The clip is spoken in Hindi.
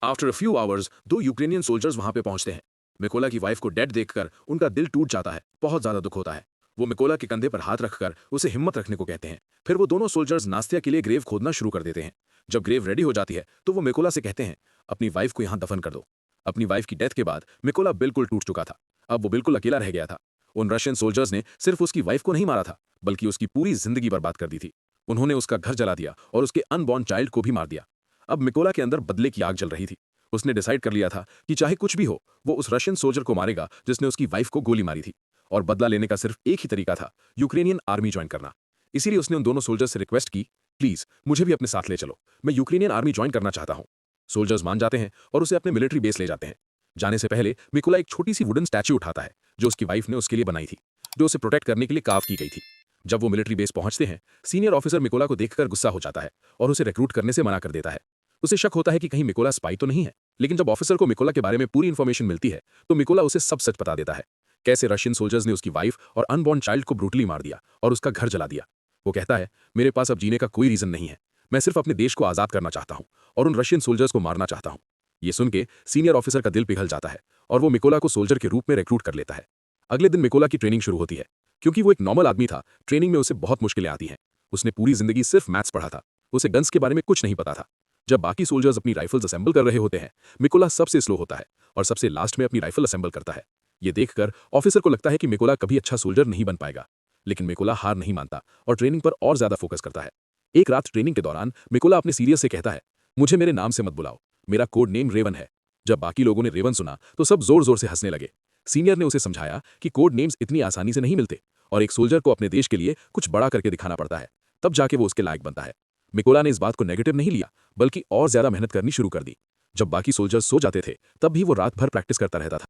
आफ्टर अ फ्यू आवर्स दो यूक्रेनियन सोल्जर्स वहां पे पहुंचते हैं। मिकोला की वाइफ को डेड देखकर उनका दिल टूट जाता है, बहुत ज्यादा दुख होता है। वो मिकोला के कंधे पर हाथ रखकर उसे हिम्मत रखने को कहते हैं। फिर वो दोनों सोल्जर्स नास्तिया के लिए ग्रेव खोदना शुरू कर देते हैं। जब ग्रेव रेडी हो जाती है तो वो मिकोला से कहते हैं, अपनी वाइफ को यहाँ दफन कर दो। अपनी वाइफ की डेथ के बाद मिकोला बिल्कुल टूट चुका था। अब वो बिल्कुल अकेला रह गया था। उन रशियन सोल्जर्स ने सिर्फ उसकी वाइफ को नहीं मारा था, बल्कि उसकी पूरी जिंदगी बर्बाद कर दी थी। उन्होंने उसका घर जला दिया और उसके अनबॉर्न चाइल्ड को भी मार दिया। अब मिकोला के अंदर बदले की आग जल रही थी। उसने डिसाइड कर लिया था कि चाहे कुछ भी हो, वो उस रशियन सोल्जर को मारेगा जिसने उसकी वाइफ को गोली मारी थी। और बदला लेने का सिर्फ एक ही तरीका था, यूक्रेनियन आर्मी ज्वाइन करना। इसीलिए उसने उन दोनों सोल्जर्स से रिक्वेस्ट की, प्लीज मुझे भी अपने साथ ले चलो, मैं यूक्रेनियन आर्मी ज्वाइन करना चाहता हूं। सोल्जर्स मान जाते हैं और उसे अपने मिलिट्री बेस ले जाते हैं। जाने से पहले मिकोला एक छोटी सी वुडन स्टैच्यू उठाता है जो उसकी वाइफ ने उसके लिए बनाई थी, जो उसे प्रोटेक्ट करने के लिए काव की गई थी। जब वो मिलिट्री बेस पहुंचते हैं, सीनियर ऑफिसर मिकोला को देखकर गुस्सा हो जाता है और उसे रिक्रूट करने से मना कर देता है। उसे शक होता है कि कहीं मिकोला स्पाई तो नहीं है। लेकिन जब ऑफिसर को मिकोला के बारे में पूरी इंफॉर्मेशन मिलती है तो मिकोला उसे सब सच बता देता है। कैसे रशियन सोल्जर्स ने उसकी वाइफ और अनबॉर्न चाइल्ड को ब्रूटली मार दिया और उसका घर जला दिया। वो कहता है, मेरे पास अब जीने का कोई रीजन नहीं है, मैं सिर्फ अपने देश को आजाद करना चाहता हूं और उन रशियन सोल्जर्स को मारना चाहता हूं। ये सुन के सीनियर ऑफिसर का दिल पिघल जाता है और वो मिकोला को सोल्जर के रूप में रिक्रूट कर लेता है। अगले दिन मिकोला की ट्रेनिंग शुरू होती है। क्योंकि वो एक नॉर्मल आदमी था, ट्रेनिंग में उसे बहुत मुश्किलें आती हैं। उसने पूरी जिंदगी सिर्फ मैथ्स पढ़ा था, उसे गन्स के बारे में कुछ नहीं पता था। जब बाकी सोल्जर्स अपनी राइफल्स असेंबल कर रहे होते हैं, मिकोला सबसे स्लो होता है और सबसे लास्ट में अपनी राइफल असेंबल करता है। ये देखकर ऑफिसर को लगता है कि मिकोला कभी अच्छा सोल्जर नहीं बन पाएगा। लेकिन मिकोला हार नहीं मानता और ट्रेनिंग पर और ज्यादा फोकस करता है। एक रात ट्रेनिंग के दौरान मिकोला अपने सीनियर से कहता है, मुझे मेरे नाम से मत बुलाओ, मेरा कोड नेम रेवन है। जब बाकी लोगों ने रेवन सुना तो सब जोर जोर से हंसने लगे। सीनियर ने उसे समझाया कि कोड नेम्स इतनी आसानी से नहीं मिलते और एक सोल्जर को अपने देश के लिए कुछ बड़ा करके दिखाना पड़ता है, तब जाके वो उसके लायक बनता है। मिकोला ने इस बात को नेगेटिव नहीं लिया, बल्कि और ज्यादा मेहनत करनी शुरू कर दी। जब बाकी सोल्जर्स सो जाते थे तब भी वो रात भर प्रैक्टिस करता रहता था।